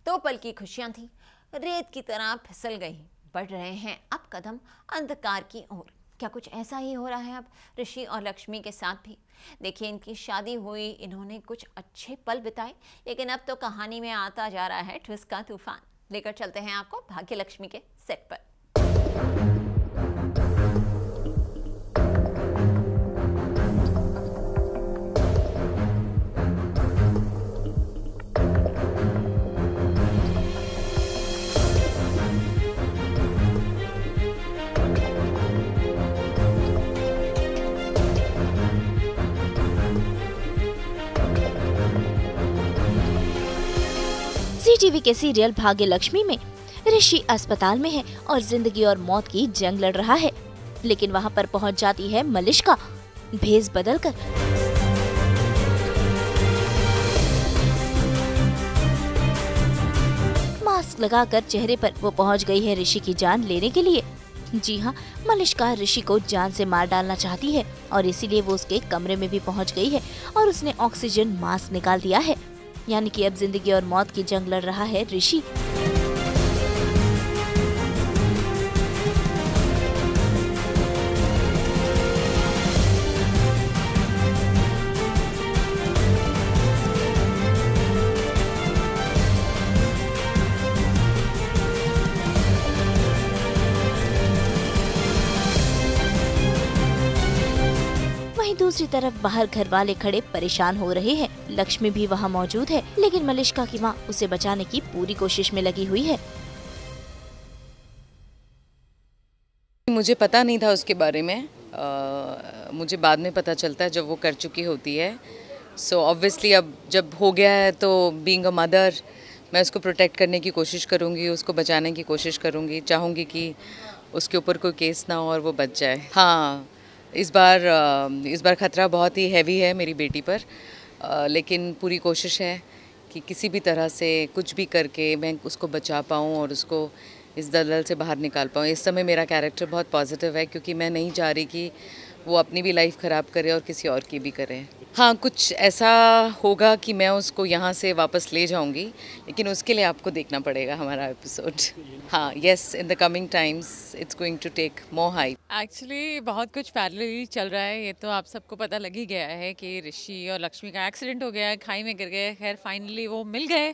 दो पल की खुशियां थी रेत की तरह फिसल गई। बढ़ रहे हैं अब कदम अंधकार की ओर। क्या कुछ ऐसा ही हो रहा है अब ऋषि और लक्ष्मी के साथ भी? देखिए, इनकी शादी हुई, इन्होंने कुछ अच्छे पल बिताए, लेकिन अब तो कहानी में आता जा रहा है ट्विस्ट का तूफान। लेकर चलते हैं आपको भाग्य लक्ष्मी के सेट पर। जी टीवी के सीरियल भाग्य लक्ष्मी में ऋषि अस्पताल में है और जिंदगी और मौत की जंग लड़ रहा है, लेकिन वहाँ पर पहुँच जाती है मलिष्का भेष बदलकर। मास्क लगाकर चेहरे पर वो पहुँच गई है ऋषि की जान लेने के लिए। जी हाँ, मलिष्का ऋषि को जान से मार डालना चाहती है और इसीलिए वो उसके कमरे में भी पहुँच गई है और उसने ऑक्सीजन मास्क निकाल दिया है। यानी कि अब जिंदगी और मौत की जंग लड़ रहा है ऋषि। वहीं दूसरी तरफ बाहर घर वाले खड़े परेशान हो रहे हैं। लक्ष्मी भी वहां मौजूद है, लेकिन मलिष्का की मां उसे बचाने की पूरी कोशिश में लगी हुई है। मुझे पता नहीं था उसके बारे में, मुझे बाद में पता चलता है जब वो कर चुकी होती है। सो ऑब्वियसली अब जब हो गया है तो बीइंग अ मदर मैं उसको प्रोटेक्ट करने की कोशिश करूँगी, उसको बचाने की कोशिश करूँगी, चाहूँगी कि उसके ऊपर कोई केस ना हो और वो बच जाए। हाँ, इस बार ख़तरा बहुत ही हैवी है मेरी बेटी पर, लेकिन पूरी कोशिश है कि किसी भी तरह से कुछ भी करके मैं उसको बचा पाऊँ और उसको इस दलदल से बाहर निकाल पाऊँ। इस समय मेरा कैरेक्टर बहुत पॉजिटिव है क्योंकि मैं नहीं चाह रही कि वो अपनी भी लाइफ ख़राब करे और किसी और की भी करे। हाँ, कुछ ऐसा होगा कि मैं उसको यहाँ से वापस ले जाऊँगी, लेकिन उसके लिए आपको देखना पड़ेगा हमारा एपिसोड। हाँ, yes, in the coming times it's going to take more hype. Actually बहुत कुछ पैरेलली चल रहा है। ये तो आप सबको पता लग ही गया है कि ऋषि और लक्ष्मी का एक्सीडेंट हो गया है, खाई में गिर गए। खैर फाइनली वो मिल गए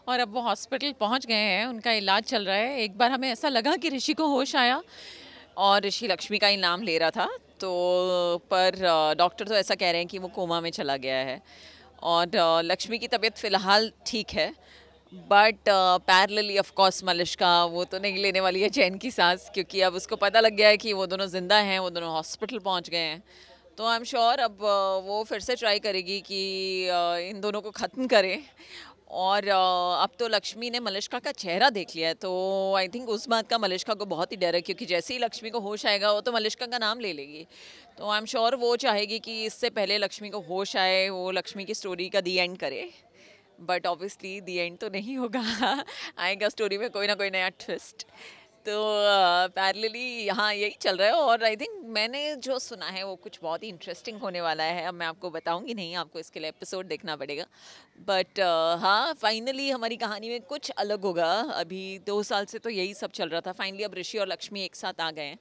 और अब वो हॉस्पिटल पहुंच गए हैं, उनका इलाज चल रहा है। एक बार हमें ऐसा लगा कि ऋषि को होश आया और ऋषि लक्ष्मी का ही नाम ले रहा था, तो पर डॉक्टर तो ऐसा कह रहे हैं कि वो कोमा में चला गया है और लक्ष्मी की तबीयत फ़िलहाल ठीक है। But parallelly of course Malishka वो तो नहीं लेने वाली है चैन की सांस, क्योंकि अब उसको पता लग गया है कि वो दोनों ज़िंदा हैं, वो दोनों हॉस्पिटल पहुंच गए हैं। तो आई एम श्योर अब वो फिर से ट्राई करेगी कि इन दोनों को ख़त्म करे। और अब तो लक्ष्मी ने मलिष्का का चेहरा देख लिया है, तो आई थिंक उस बात का मलिष्का को बहुत ही डर है, क्योंकि जैसे ही लक्ष्मी को होश आएगा वो तो मलिष्का का नाम ले लेगी। तो आई एम श्योर वो चाहेगी कि इससे पहले लक्ष्मी को होश आए वो लक्ष्मी की स्टोरी का दी एंड करे। बट ऑब्वियसली दी एंड तो नहीं होगा आएगा स्टोरी में कोई ना कोई नया ट्विस्ट। तो पैरेलली यहाँ यही चल रहा है और आई थिंक मैंने जो सुना है वो कुछ बहुत ही इंटरेस्टिंग होने वाला है। अब मैं आपको बताऊंगी नहीं, आपको इसके लिए एपिसोड देखना पड़ेगा। बट हाँ, फाइनली हमारी कहानी में कुछ अलग होगा। अभी 2 साल से तो यही सब चल रहा था, फाइनली अब ऋषि और लक्ष्मी एक साथ आ गए हैं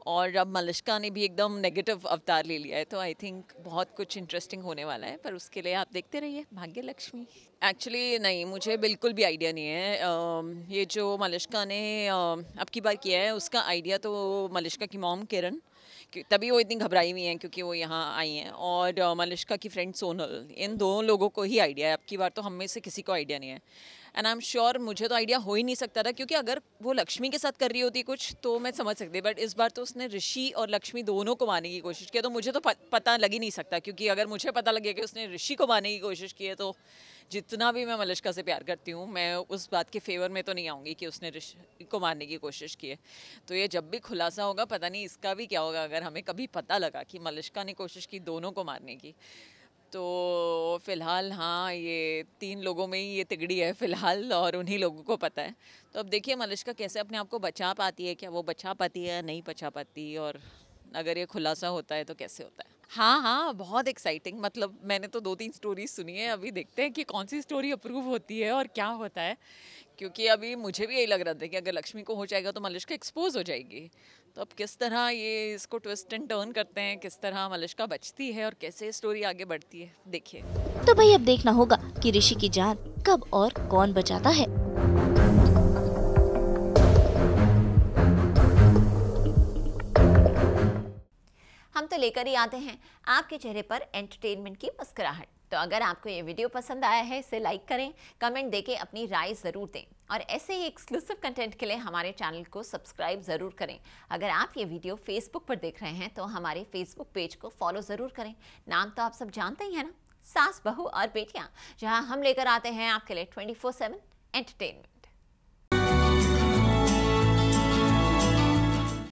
और अब मलिष्का ने भी एकदम नेगेटिव अवतार ले लिया है। तो आई थिंक बहुत कुछ इंटरेस्टिंग होने वाला है, पर उसके लिए आप देखते रहिए भाग्य लक्ष्मी। एक्चुअली नहीं, मुझे बिल्कुल भी आइडिया नहीं है। ये जो मलिष्का ने अब की बार किया है उसका आइडिया तो मलिष्का की मॉम किरण, तभी वो इतनी घबराई हुई हैं क्योंकि वो यहाँ आई हैं, और मलिष्का की फ्रेंड सोनल, इन दो लोगों को ही आइडिया है। अब की बार तो हम में से किसी को आइडिया नहीं है। एंड आई एम श्योर मुझे तो आइडिया हो ही नहीं सकता था, क्योंकि अगर वो लक्ष्मी के साथ कर रही होती कुछ तो मैं समझ सकती, बट इस बार तो उसने ऋषि और लक्ष्मी दोनों को मारने की कोशिश की, तो मुझे तो पता लग ही नहीं सकता। क्योंकि अगर मुझे पता लग गया कि उसने ऋषि को मारने की कोशिश की है, तो जितना भी मैं मलिष्का से प्यार करती हूँ, मैं उस बात के फेवर में तो नहीं आऊँगी कि उसने ऋषि को मारने की कोशिश की है। तो ये जब भी खुलासा होगा, पता नहीं इसका भी क्या होगा अगर हमें कभी पता लगा कि मलिष्का ने कोशिश की दोनों को मारने की। तो फ़िलहाल हाँ, ये 3 लोगों में ही ये तिगड़ी है फ़िलहाल और उन्हीं लोगों को पता है। तो अब देखिए मलिष्का कैसे अपने आप को बचा पाती है, क्या वो बचा पाती है या नहीं बचा पाती, और अगर ये खुलासा होता है तो कैसे होता है। हाँ हाँ, बहुत एक्साइटिंग। मतलब मैंने तो 2-3 स्टोरीज सुनी है, अभी देखते हैं कि कौन सी स्टोरी अप्रूव होती है और क्या होता है। क्योंकि अभी मुझे भी यही लग रहा था कि अगर लक्ष्मी को हो जाएगा तो मलिष्का एक्सपोज हो जाएगी। तो अब किस तरह ये इसको ट्विस्ट एंड टर्न करते हैं, किस तरह मलिष्का बचती है और कैसे स्टोरी आगे बढ़ती है, देखिए। तो भाई अब देखना होगा कि ऋषि की जान कब और कौन बचाता है। हम तो लेकर ही आते हैं आपके चेहरे पर एंटरटेनमेंट की मुस्कुराहट। तो अगर आपको ये वीडियो पसंद आया है इसे लाइक करें, कमेंट देके अपनी राय ज़रूर दें और ऐसे ही एक्सक्लूसिव कंटेंट के लिए हमारे चैनल को सब्सक्राइब ज़रूर करें। अगर आप ये वीडियो फेसबुक पर देख रहे हैं तो हमारे फेसबुक पेज को फॉलो ज़रूर करें। नाम तो आप सब जानते ही हैं ना, सास, बहू और बेटियाँ, जहाँ हम लेकर आते हैं आपके लिए 24/7 एंटरटेनमेंट।